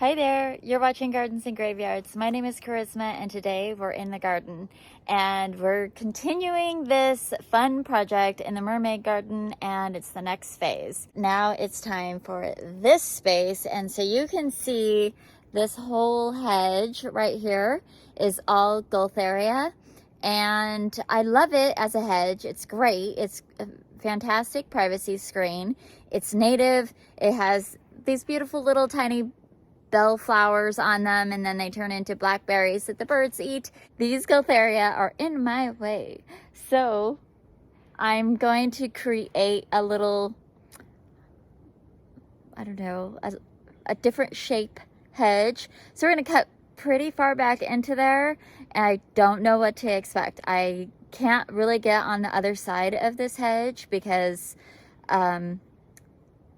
Hi there, you're watching Gardens and Graveyards. My name is Charisma and today we're in the garden and we're continuing this fun project in the mermaid garden, and it's the next phase. Now it's time for this space, and so you can see this whole hedge right here is all Gualtheria, and I love it as a hedge. It's great. It's a fantastic privacy screen. It's native. It has these beautiful little tiny bell flowers on them, and then they turn into blackberries that the birds eat. These Gualtheria are in my way, so I'm going to create a little, I don't know, a different shape hedge. So we're going to cut pretty far back into there, and I don't know what to expect. I can't really get on the other side of this hedge because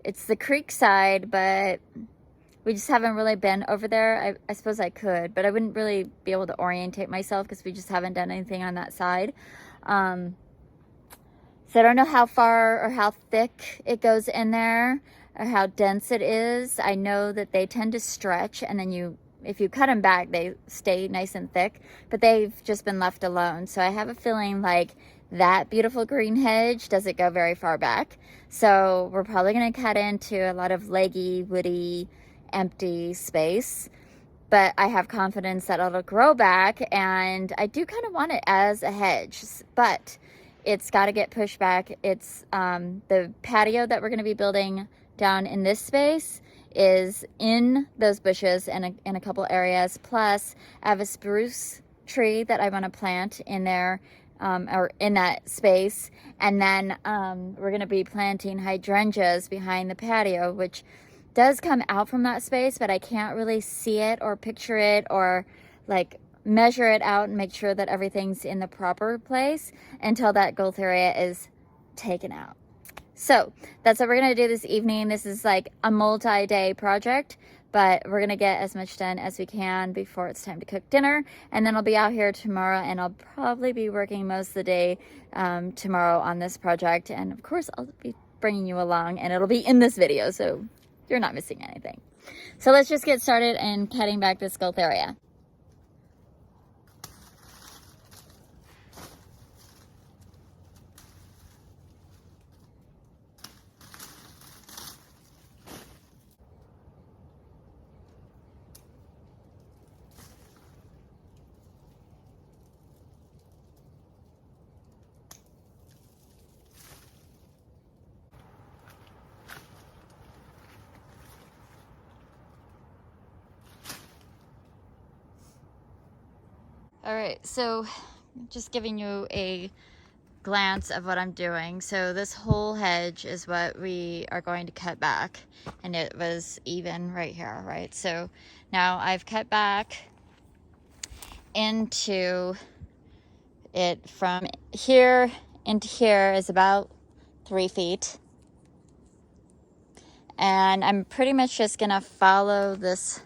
it's the creek side, but we just haven't really been over there. I suppose I could, but I wouldn't really be able to orientate myself because we just haven't done anything on that side. So I don't know how far or how thick it goes in there or how dense it is. I know that they tend to stretch, and then if you cut them back, they stay nice and thick, but they've just been left alone. So I have a feeling like that beautiful green hedge doesn't go very far back. So we're probably going to cut into a lot of leggy, woody, empty space, but I have confidence that it'll grow back, and I do kind of want it as a hedge, but it's got to get pushed back. It's the patio that we're going to be building down in this space is in those bushes and in a couple areas, plus I have a spruce tree that I want to plant in there or in that space, and then we're going to be planting hydrangeas behind the patio, which does come out from that space, but I can't really see it or picture it or like measure it out and make sure that everything's in the proper place until that Gualtheria is taken out. So that's what we're gonna do this evening. This is like a multi-day project, but we're gonna get as much done as we can before it's time to cook dinner, and then I'll be out here tomorrow, and I'll probably be working most of the day tomorrow on this project, and of course I'll be bringing you along, and it'll be in this video, so you're not missing anything. So let's just get started and cutting back this Gualtheria. All right, so just giving you a glance of what I'm doing. So this whole hedge is what we are going to cut back, and it was even right here, right? So now I've cut back into it from here into here is about 3 feet, and I'm pretty much just gonna follow this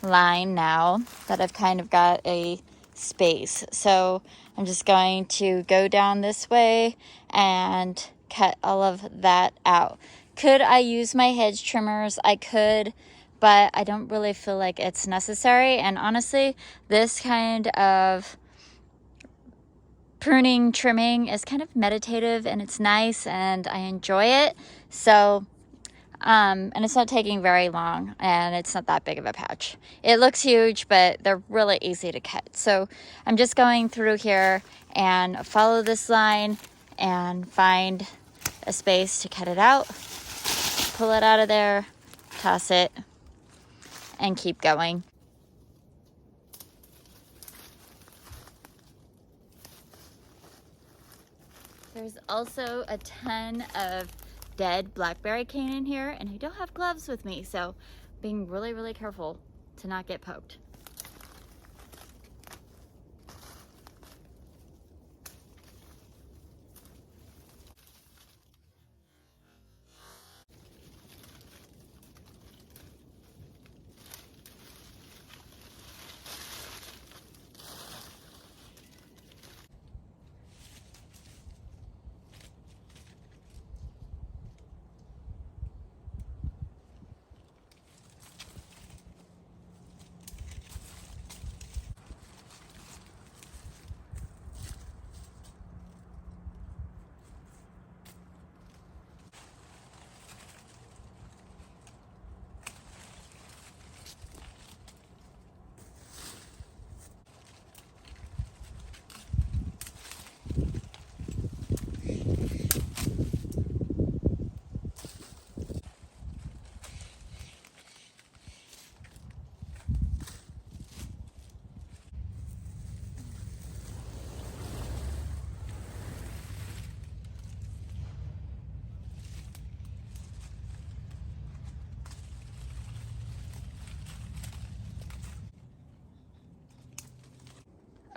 line now that I've kind of got a space. So I'm just going to go down this way and cut all of that out. Could I use my hedge trimmers? I could, but I don't really feel like it's necessary. And honestly, this kind of pruning, trimming is kind of meditative, and it's nice, and I enjoy it. So and it's not taking very long, and it's not that big of a patch. It looks huge, but they're really easy to cut. So I'm just going through here and follow this line and find a space to cut it out, pull it out of there, toss it, and keep going. There's also a ton of dead blackberry cane in here, and I don't have gloves with me, so being really, really careful to not get poked.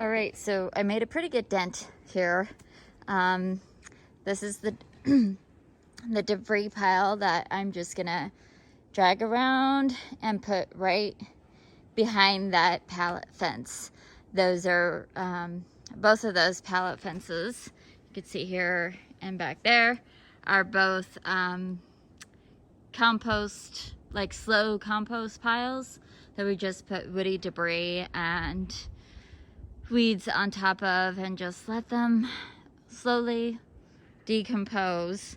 All right, so I made a pretty good dent here. This is the the debris pile that I'm just gonna drag around and put right behind that pallet fence. Those are both of those pallet fences, you can see here and back there, are both compost, like slow compost piles that we just put woody debris and weeds on top of and just let them slowly decompose.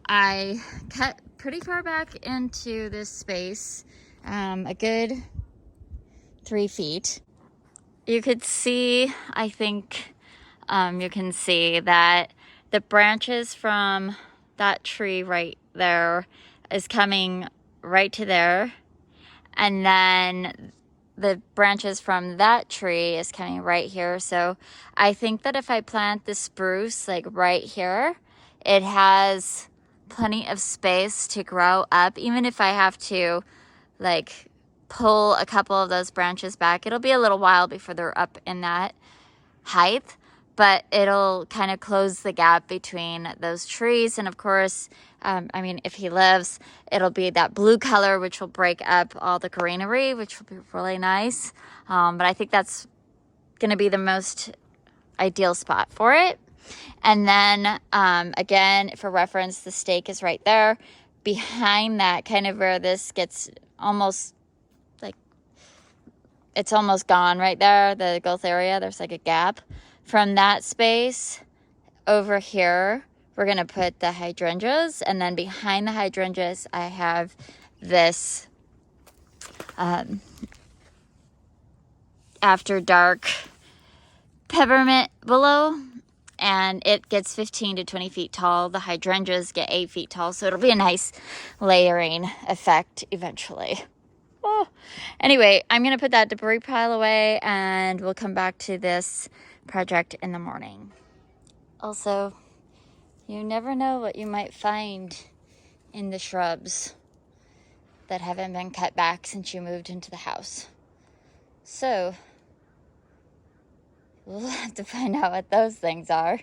I cut pretty far back into this space, a good 3 feet. You could see, I think you can see that the branches from that tree right there is coming right to there, and then the branches from that tree is coming right here. So I think that if I plant the spruce like right here, it has plenty of space to grow up. Even if I have to like pull a couple of those branches back, it'll be a little while before they're up in that height, but it'll kind of close the gap between those trees. And of course, I mean, if he lives, it'll be that blue color, which will break up all the greenery, which will be really nice. But I think that's going to be the most ideal spot for it. And then again, for reference, the stake is right there. Behind that, kind of where this gets almost like, it's almost gone right there, the growth area, there's like a gap. From that space over here, we're gonna put the hydrangeas, and then behind the hydrangeas, I have this after dark peppermint willow, and it gets 15 to 20 feet tall. The hydrangeas get 8 feet tall, so it'll be a nice layering effect eventually. Oh. Anyway, I'm gonna put that debris pile away, and we'll come back to this project in the morning. Also, you never know what you might find in the shrubs that haven't been cut back since you moved into the house. So, we'll have to find out what those things are.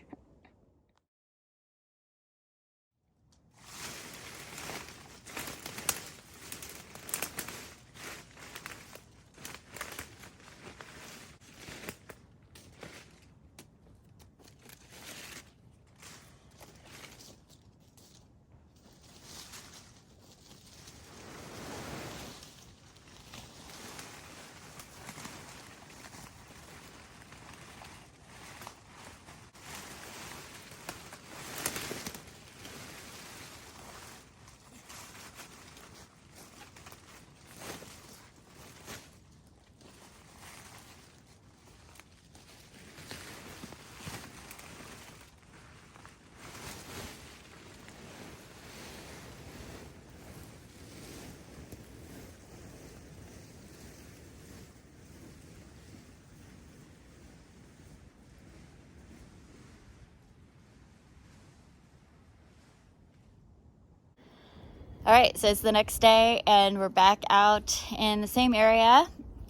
All right, so it's the next day and we're back out in the same area,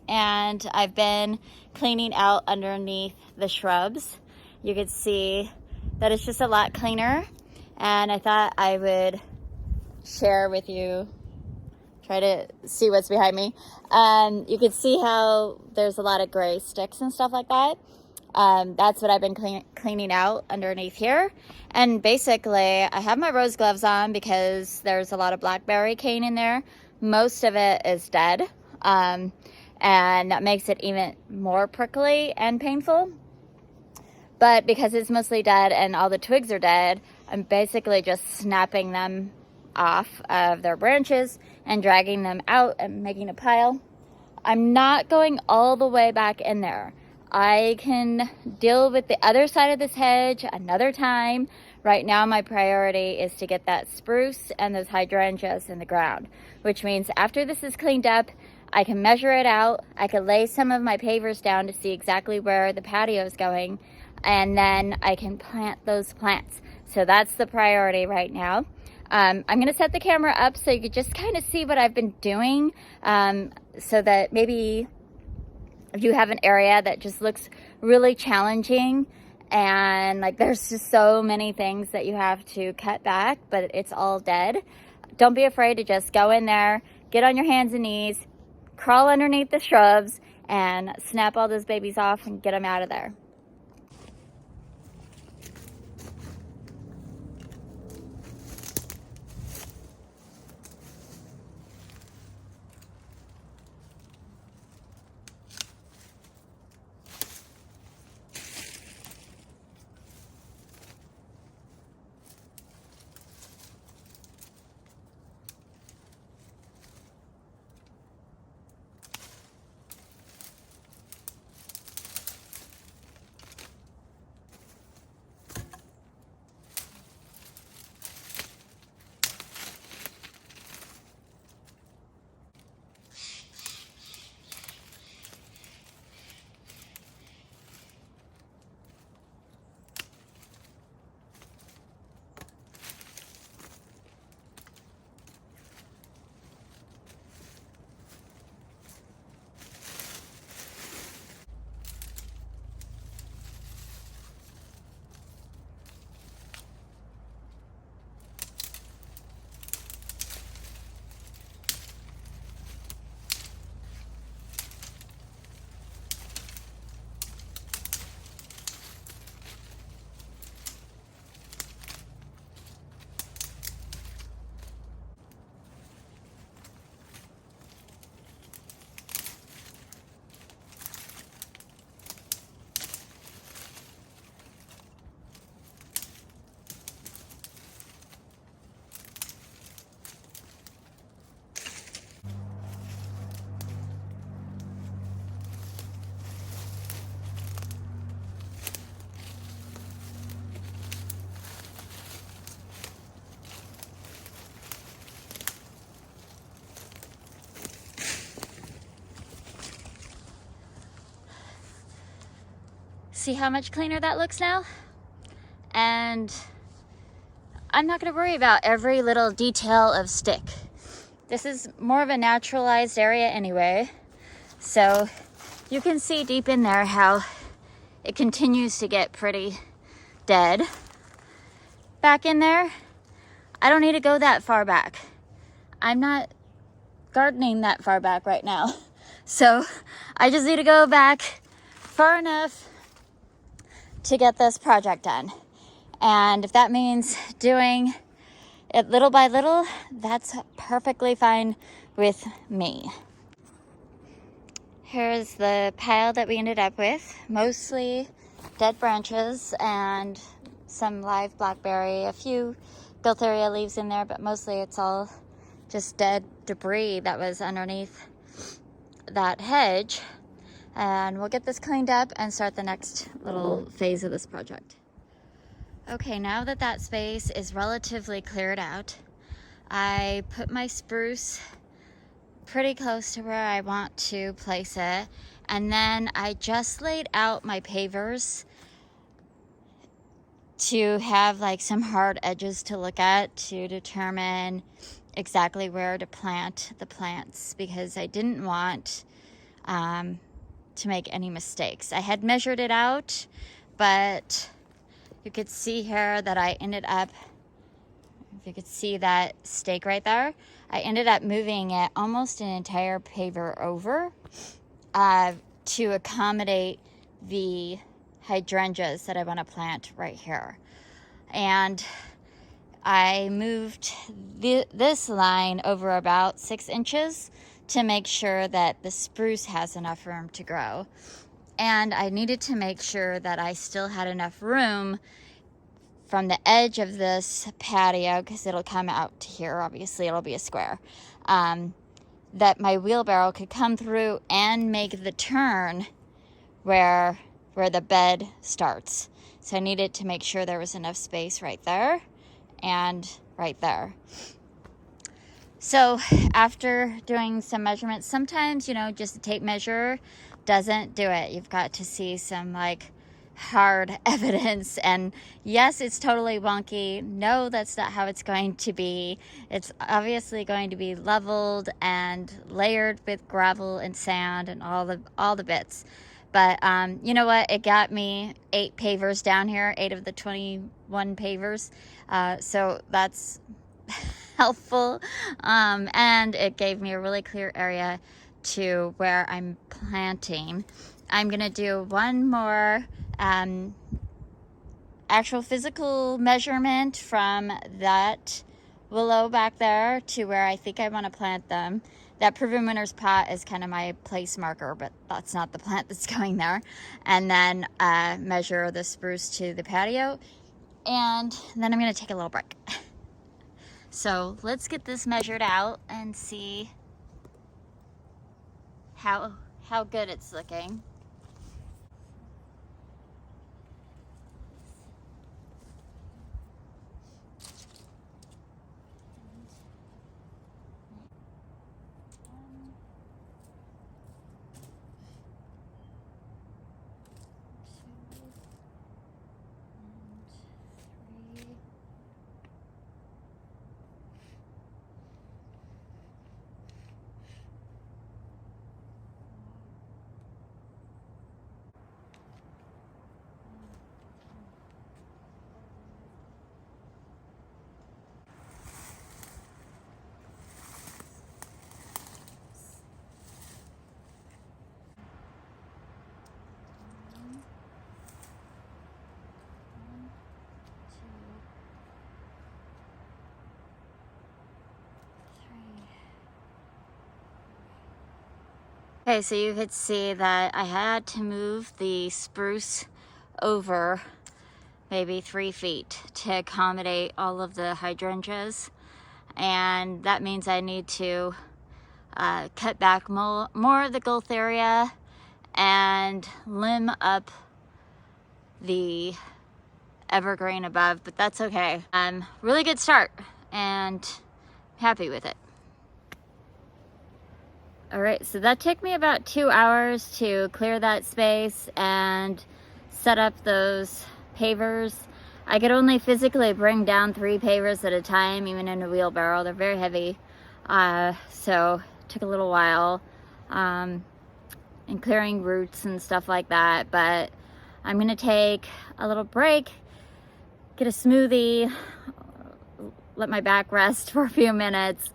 and I've been cleaning out underneath the shrubs. You can see that it's just a lot cleaner, and I thought I would share with you, try to see what's behind me. You can see how there's a lot of gray sticks and stuff like that. That's what I've been cleaning out underneath here. And basically, I have my rose gloves on because there's a lot of blackberry cane in there. Most of it is dead, and that makes it even more prickly and painful. But because it's mostly dead and all the twigs are dead, I'm basically just snapping them off of their branches and dragging them out and making a pile. I'm not going all the way back in there. I can deal with the other side of this hedge another time. Right now, my priority is to get that spruce and those hydrangeas in the ground, which means after this is cleaned up, I can measure it out. I can lay some of my pavers down to see exactly where the patio is going, and then I can plant those plants. So that's the priority right now. I'm going to set the camera up so you can just kind of see what I've been doing, so that maybe if you have an area that just looks really challenging and like there's just so many things that you have to cut back, but it's all dead, don't be afraid to just go in there, get on your hands and knees, crawl underneath the shrubs, and snap all those babies off and get them out of there. See how much cleaner that looks now? And I'm not going to worry about every little detail of stick. This is more of a naturalized area anyway, so you can see deep in there how it continues to get pretty dead. Back in there, I don't need to go that far back. I'm not gardening that far back right now. So I just need to go back far enough to get this project done. And if that means doing it little by little, that's perfectly fine with me. Here's the pile that we ended up with. Mostly dead branches and some live blackberry, a few Gualtheria leaves in there, but mostly it's all just dead debris that was underneath that hedge. And we'll get this cleaned up and start the next little phase of this project. Okay, now that that space is relatively cleared out, I put my spruce pretty close to where I want to place it. And then I just laid out my pavers to have like some hard edges to look at to determine exactly where to plant the plants, because I didn't want to make any mistakes. I had measured it out, but you could see here that I ended up, if you could see that stake right there, I ended up moving it almost an entire paver over to accommodate the hydrangeas that I want to plant right here. And I moved this line over about 6 inches to make sure that the spruce has enough room to grow. And I needed to make sure that I still had enough room from the edge of this patio, because it'll come out to here, obviously it'll be a square, that my wheelbarrow could come through and make the turn where the bed starts. So I needed to make sure there was enough space right there and right there. So after doing some measurements, sometimes, just a tape measure doesn't do it. You've got to see some like hard evidence. And yes, it's totally wonky. No, that's not how it's going to be. It's obviously going to be leveled and layered with gravel and sand and all the bits. But you know what? It got me 8 pavers down here, 8 of the 21 pavers. So that's helpful. And it gave me a really clear area to where I'm planting. I'm gonna do one more actual physical measurement from that willow back there to where I think I want to plant them. That Proven Winners pot is kind of my place marker, but that's not the plant that's going there. And then measure the spruce to the patio, and then I'm gonna take a little break. So let's get this measured out and see how good it's looking. Okay, so you could see that I had to move the spruce over maybe 3 feet to accommodate all of the hydrangeas, and that means I need to cut back more of the growth area and limb up the evergreen above, but that's okay. Really good start and happy with it. All right, so that took me about 2 hours to clear that space and set up those pavers. I could only physically bring down 3 pavers at a time, even in a wheelbarrow. They're very heavy, so it took a little while, and clearing roots and stuff like that. But I'm gonna take a little break, get a smoothie, let my back rest for a few minutes,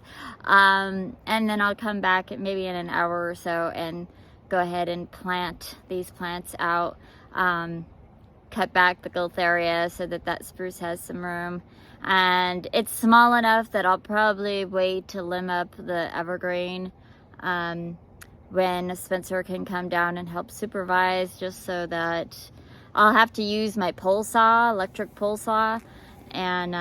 and then I'll come back maybe in an hour or so and go ahead and plant these plants out, cut back the growth area so that that spruce has some room. And it's small enough that I'll probably wait to limb up the evergreen when Spencer can come down and help supervise, just so that I'll have to use my pole saw, electric pole saw, and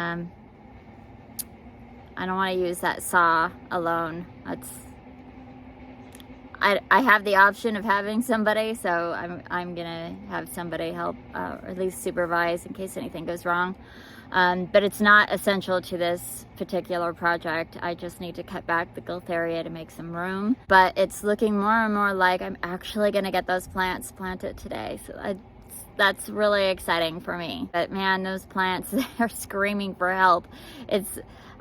I don't want to use that saw alone. I have the option of having somebody, so I'm gonna have somebody help, or at least supervise in case anything goes wrong. But it's not essential to this particular project. I just need to cut back the growth area to make some room. But it's looking more and more like I'm actually gonna get those plants planted today. So that's really exciting for me. But man, those plants, they're screaming for help.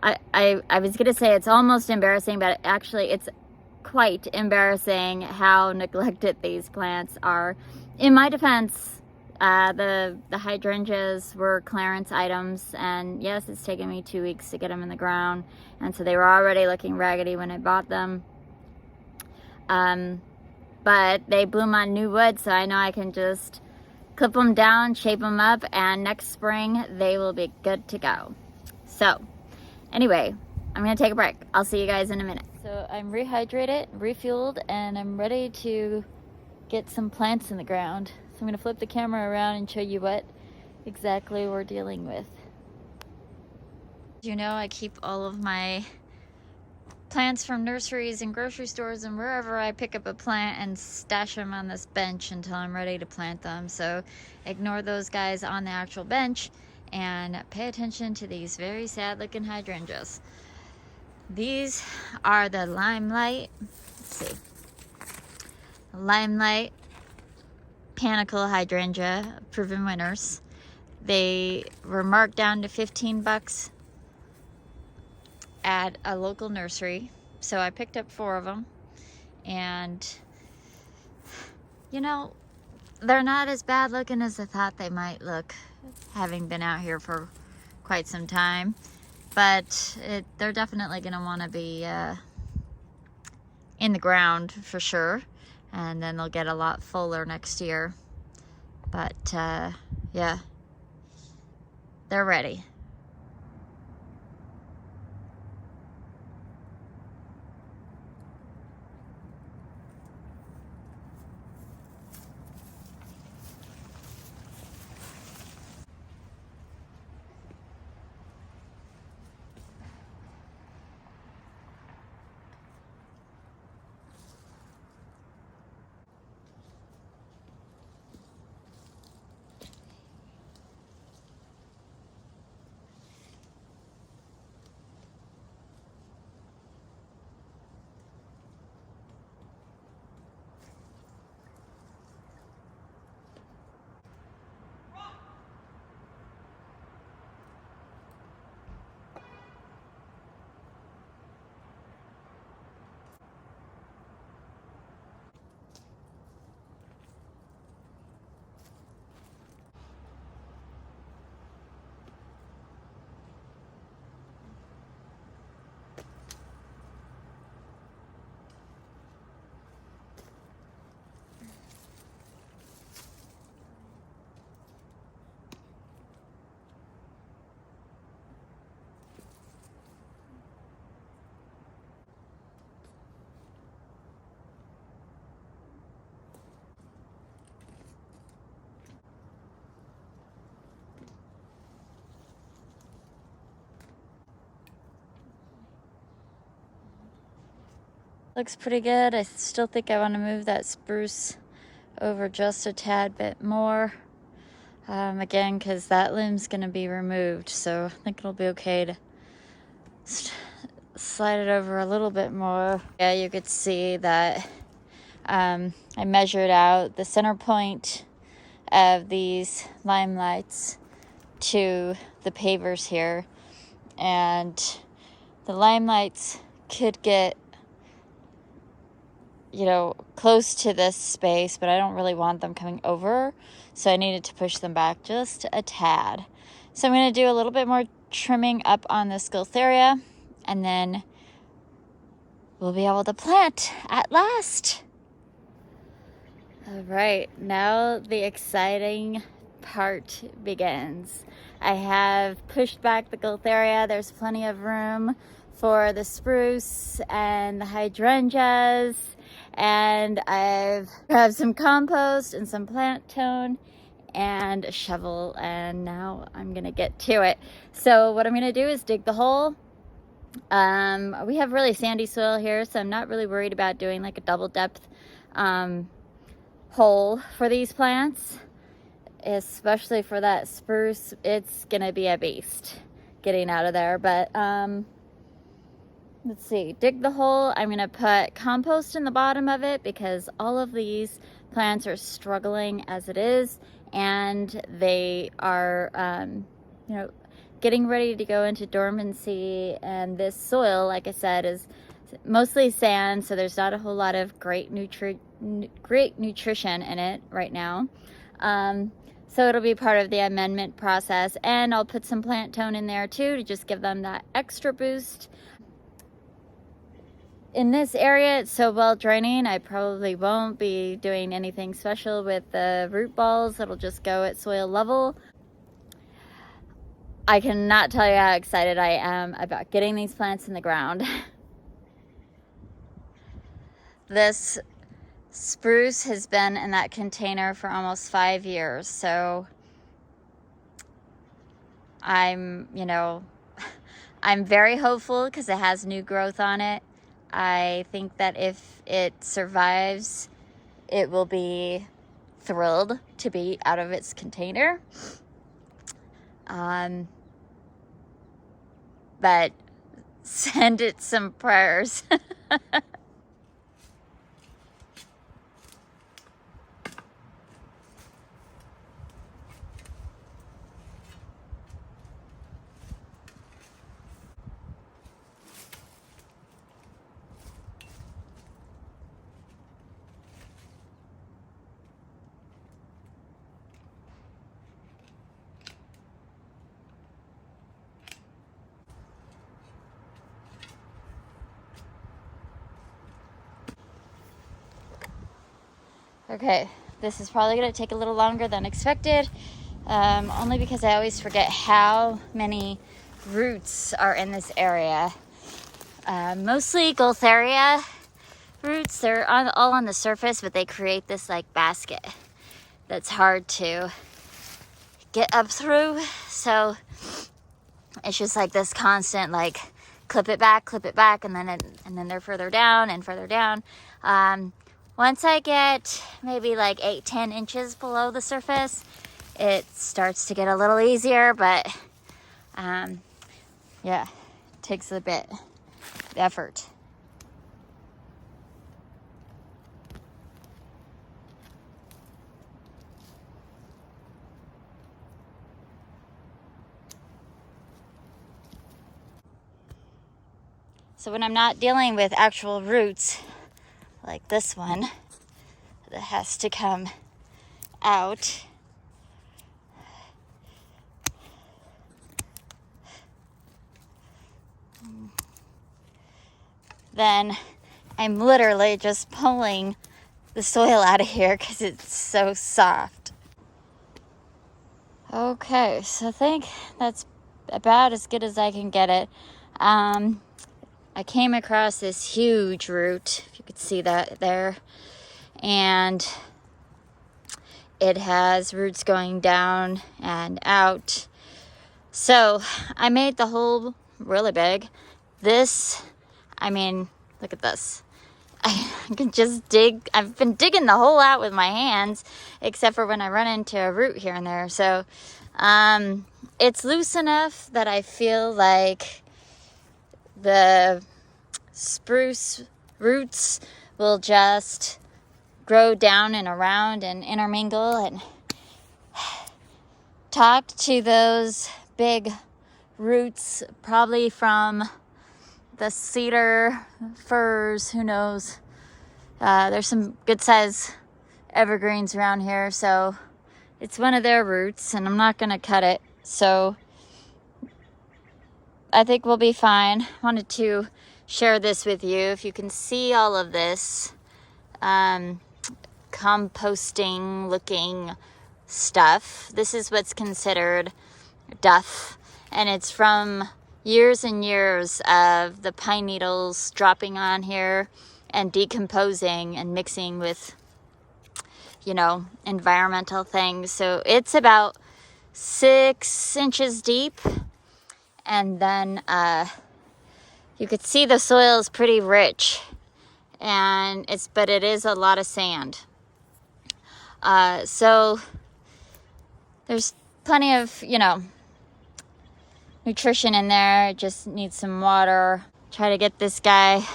I was gonna say it's almost embarrassing, but actually it's quite embarrassing how neglected these plants are. In my defense, the hydrangeas were clearance items, and yes, it's taken me 2 weeks to get them in the ground, and so they were already looking raggedy when I bought them. But they bloom on new wood, so I know I can just clip them down, shape them up, and next spring they will be good to go. So anyway, I'm gonna take a break. I'll see you guys in a minute. So I'm rehydrated, refueled, and I'm ready to get some plants in the ground. So I'm gonna flip the camera around and show you what exactly we're dealing with. You know, I keep all of my plants from nurseries and grocery stores and wherever I pick up a plant and stash them on this bench until I'm ready to plant them. So ignore those guys on the actual bench and pay attention to these very sad looking hydrangeas. These are the Limelight, let's see, Limelight Botanical hydrangea, proven winners. They were marked down to 15 bucks at a local nursery. So I picked up 4 of them. And, you know, they're not as bad looking as I thought they might look, having been out here for quite some time. But they're definitely going to want to be in the ground for sure. And then they'll get a lot fuller next year. But, yeah, they're ready. Looks pretty good. I still think I want to move that spruce over just a tad bit more. Again, because that limb's going to be removed, so I think it'll be okay to slide it over a little bit more. Yeah, you could see that I measured out the center point of these limelights to the pavers here, and the limelights could get, you know, close to this space, but I don't really want them coming over, so I needed to push them back just a tad. So I'm going to do a little bit more trimming up on the Scutheria, and then we'll be able to plant at last. All right, now the exciting part begins. I have pushed back the Scutheria. There's plenty of room for the spruce and the hydrangeas, and I have some compost and some plant tone and a shovel, and now I'm gonna get to it. So what I'm gonna do is dig the hole. We have really sandy soil here, so I'm not really worried about doing like a double depth hole for these plants, especially for that spruce. It's gonna be a beast getting out of there, but let's see, dig the hole. I'm gonna put compost in the bottom of it because all of these plants are struggling as it is, and they are you know, getting ready to go into dormancy. And this soil, like I said, is mostly sand, so there's not a whole lot of great nutrition in it right now. So it'll be part of the amendment process, and I'll put some plant tone in there too to just give them that extra boost. In this area, it's so well draining, I probably won't be doing anything special with the root balls. It'll just go at soil level. I cannot tell you how excited I am about getting these plants in the ground. This spruce has been in that container for almost 5 years, so I'm very hopeful because it has new growth on it. I think that if it survives, it will be thrilled to be out of its container. But send it some prayers. Okay, this is probably going to take a little longer than expected, only because I always forget how many roots are in this area. Mostly Gultheria roots. They're all on the surface, but they create this like basket that's hard to get up through. So it's just like this constant like clip it back, and then they're further down and further down. Once I get maybe like 8-10 inches below the surface, it starts to get a little easier, but yeah, it takes a bit of effort. So when I'm not dealing with actual roots like this one that has to come out, then I'm literally just pulling the soil out of here because it's so soft. Okay, so I think that's about as good as I can get it. I came across this huge root, if you could see that there, and it has roots going down and out. So I made the hole really big. This, I mean, look at this. I can just dig. I've been digging the hole out with my hands, except for when I run into a root here and there. So it's loose enough that I feel like the spruce roots will just grow down and around and intermingle and talk to those big roots, probably from the cedar, firs, who knows. There's some good size evergreens around here, so it's one of their roots, and I'm not gonna cut it, so I think we'll be fine. Wanted to share this with you. If you can see all of this composting looking stuff, this is what's considered duff, and it's from years and years of the pine needles dropping on here and decomposing and mixing with, you know, environmental things. So it's about 6 inches deep, and then you could see the soil is pretty rich, and but it is a lot of sand. So there's plenty of, you know, nutrition in there. It just needs some water. Try to get this guy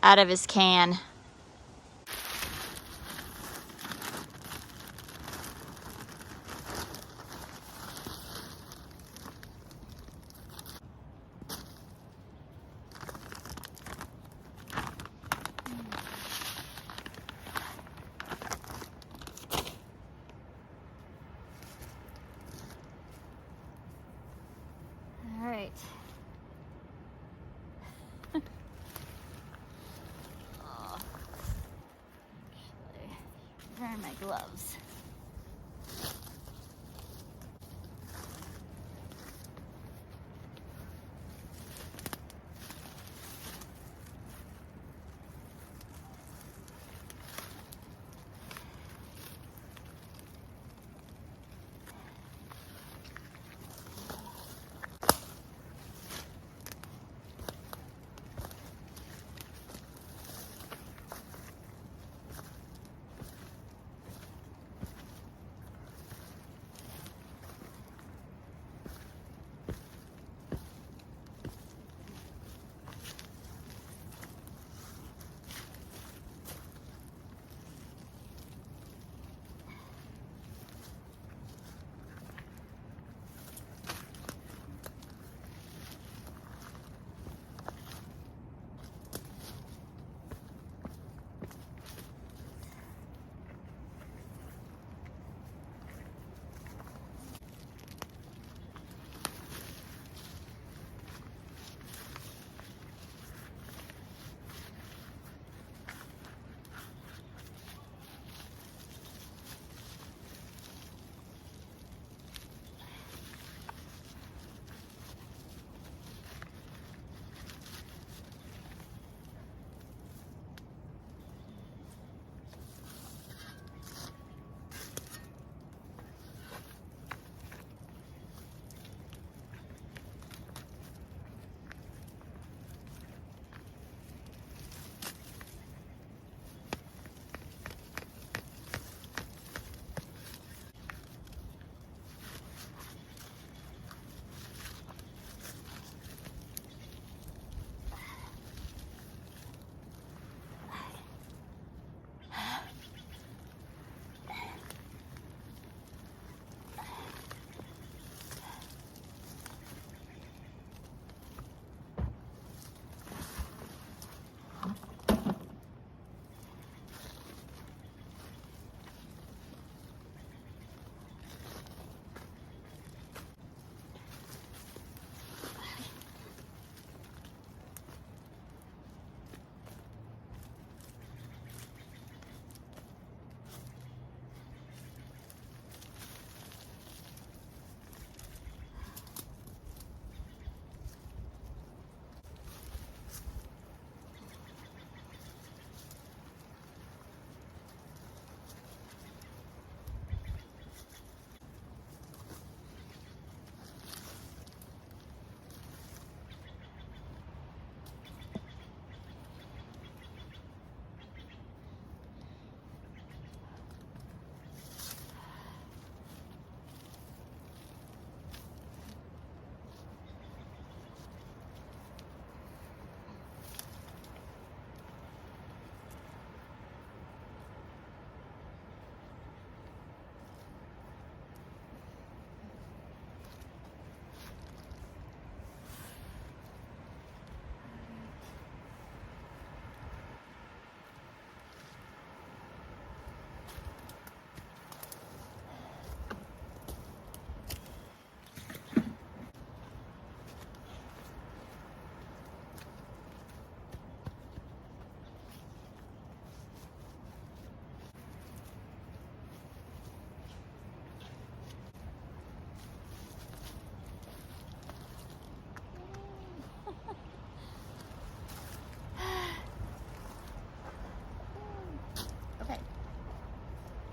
out of his can. All right. Oh, actually, wearing my gloves.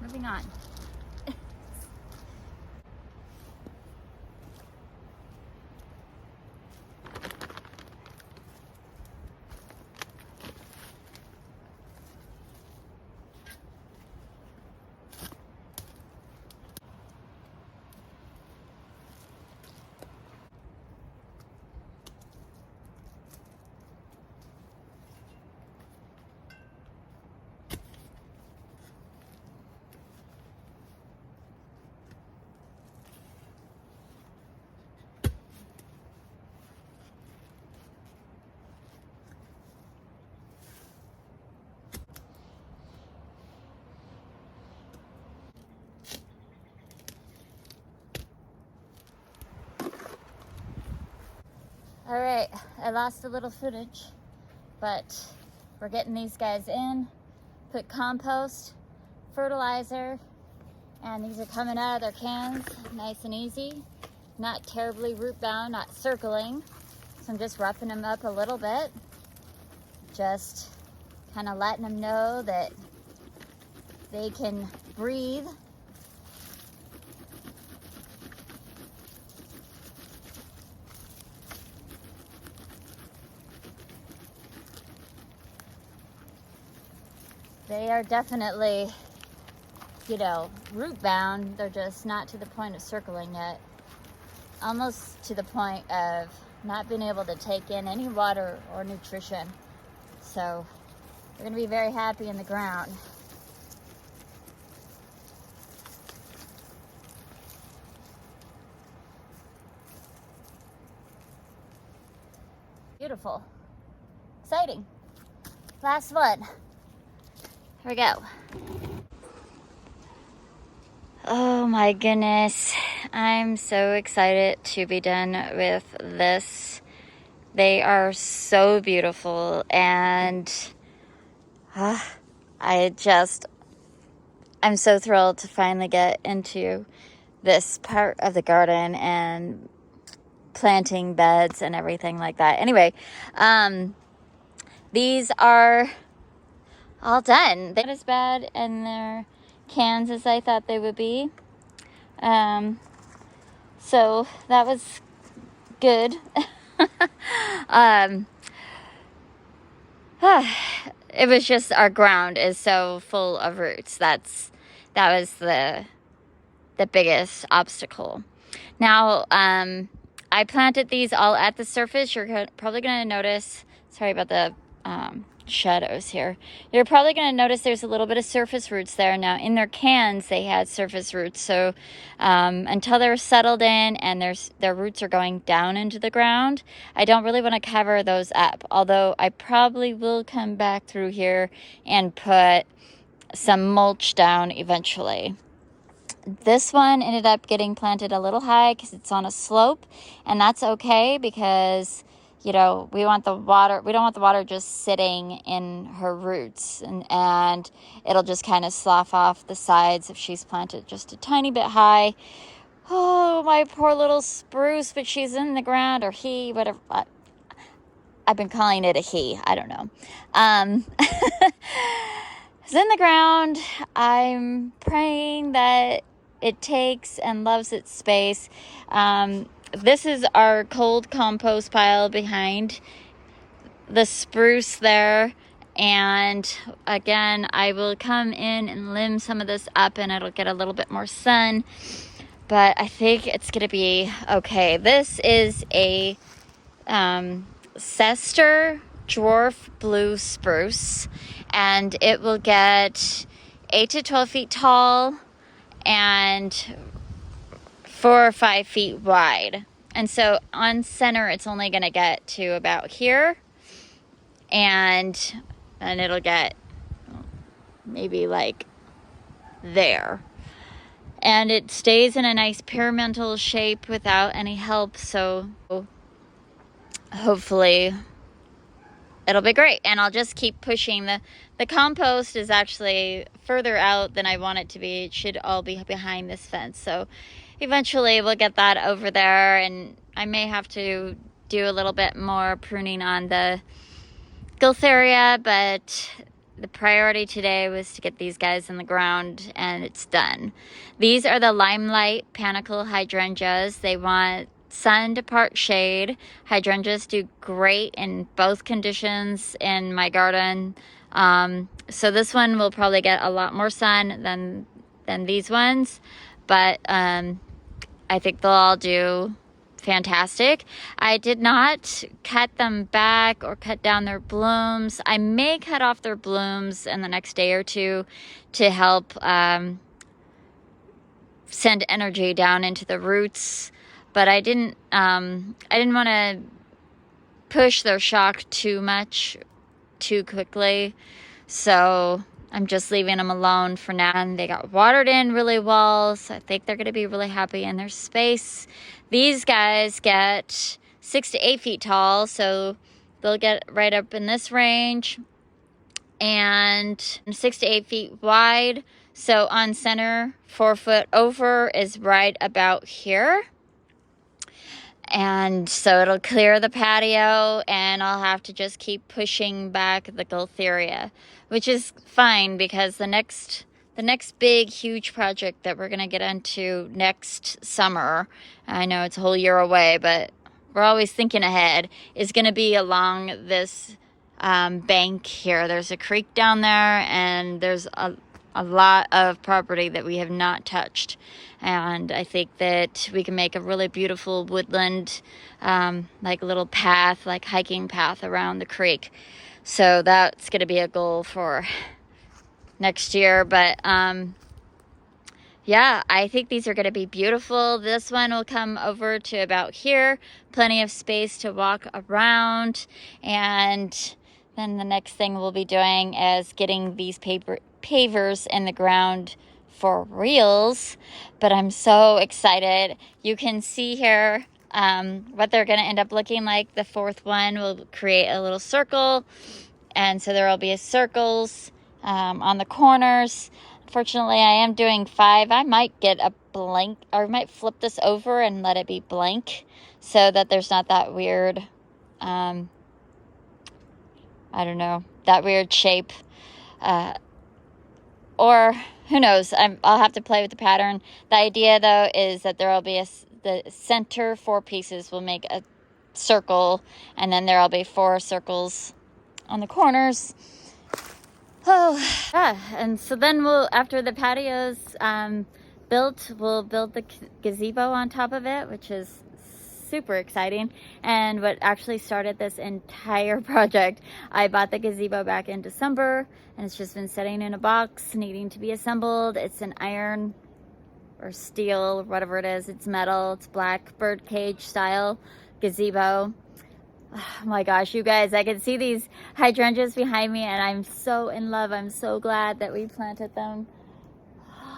moving on. All right, I lost a little footage, but we're getting these guys in, put compost, fertilizer, and these are coming out of their cans nice and easy, not terribly root bound, not circling. So I'm just roughing them up a little bit, just kind of letting them know that they can breathe. They are definitely, you know, root bound. They're just not to the point of circling yet. Almost to the point of not being able to take in any water or nutrition. So they're going to be very happy in the ground. Beautiful. Exciting. Last one. Here we go. Oh my goodness. I'm so excited to be done with this. They are so beautiful, and I'm so thrilled to finally get into this part of the garden and planting beds and everything like that. Anyway, these are all done. They're not as bad in their cans as I thought they would be. So that was good. It was just our ground is so full of roots. That was the biggest obstacle. Now, I planted these all at the surface. You're probably going to notice, sorry about the shadows here. You're probably going to notice there's a little bit of surface roots there. Now, in their cans, they had surface roots. So until they're settled in and their roots are going down into the ground, I don't really want to cover those up. Although I probably will come back through here and put some mulch down eventually. This one ended up getting planted a little high because it's on a slope, and that's okay because, you know, we don't want the water just sitting in her roots, and it'll just kind of slough off the sides if she's planted just a tiny bit high. Oh, my poor little spruce, but she's in the ground, or he, whatever. I've been calling it a he. I don't know. It's in the ground. I'm praying that it takes and loves its space. This is our cold compost pile behind the spruce there. And again, I will come in and limb some of this up and it'll get a little bit more sun. But I think it's going to be okay. This is a Cester dwarf blue spruce. And it will get 8 to 12 feet tall and 4 or 5 feet wide. And so on center, it's only going to get to about here. And it'll get maybe like there. And it stays in a nice pyramidal shape without any help. So hopefully it'll be great. And I'll just keep pushing. The compost is actually further out than I want it to be. It should all be behind this fence. So eventually we'll get that over there, and I may have to do a little bit more pruning on the Gultheria, but the priority today was to get these guys in the ground, and it's done. These are the Limelight panicle hydrangeas. They want sun to part shade. Hydrangeas do great in both conditions in my garden. So this one will probably get a lot more sun than these ones, but I think they'll all do fantastic. I did not cut them back or cut down their blooms. I may cut off their blooms in the next day or two to help send energy down into the roots, but I didn't want to push their shock too much too quickly, so I'm just leaving them alone for now. And they got watered in really well, so I think they're going to be really happy in their space. These guys get 6 to 8 feet tall, so they'll get right up in this range, and 6 to 8 feet wide. So on center, 4 foot over is right about here. And so it'll clear the patio, and I'll have to just keep pushing back the Gaultheria, which is fine because the next big, huge project that we're going to get into next summer, I know it's a whole year away, but we're always thinking ahead, is going to be along this bank here. There's a creek down there, and there's a lot of property that we have not touched, and I think that we can make a really beautiful woodland, like little path, like hiking path around the creek. So that's going to be a goal for next year. But yeah, I think these are going to be beautiful. This one will come over to about here, plenty of space to walk around, and then the next thing we'll be doing is getting these pavers in the ground for reals. But I'm so excited. You can see here what they're going to end up looking like. The fourth one will create a little circle, and so there will be circles on the corners. Unfortunately, I am doing 5. I might get a blank, or I might flip this over and let it be blank so that there's not that weird I don't know, that weird shape, or who knows. I'll have to play with the pattern. The idea, though, is that there will be the center 4 pieces will make a circle, and then there will be 4 circles on the corners. Oh, yeah. And so then after the patio's built, we'll build the gazebo on top of it, which is super exciting. And what actually started this entire project, I bought the gazebo back in December, and it's just been sitting in a box needing to be assembled. It's an iron or steel, whatever it is. It's metal. It's black bird cage style gazebo. Oh my gosh, you guys, I can see these hydrangeas behind me, and I'm so in love. I'm so glad that we planted them.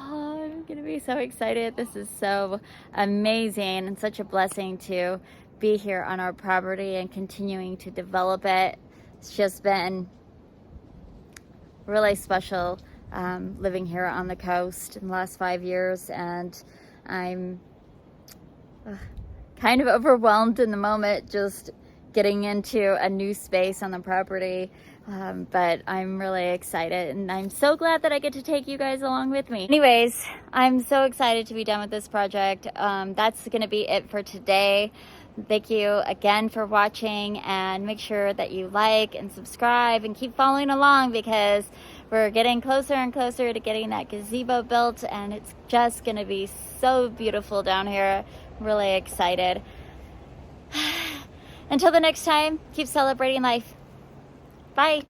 I'm gonna be so excited. This is so amazing and such a blessing to be here on our property and continuing to develop it. It's just been really special living here on the coast in the last 5 years, and I'm kind of overwhelmed in the moment just getting into a new space on the property. But I'm really excited, and I'm so glad that I get to take you guys along with me. Anyways, I'm so excited to be done with this project. That's going to be it for today. Thank you again for watching, and make sure that you like and subscribe and keep following along, because we're getting closer and closer to getting that gazebo built, and it's just going to be so beautiful down here. Really excited. Until the next time, keep celebrating life. Bye.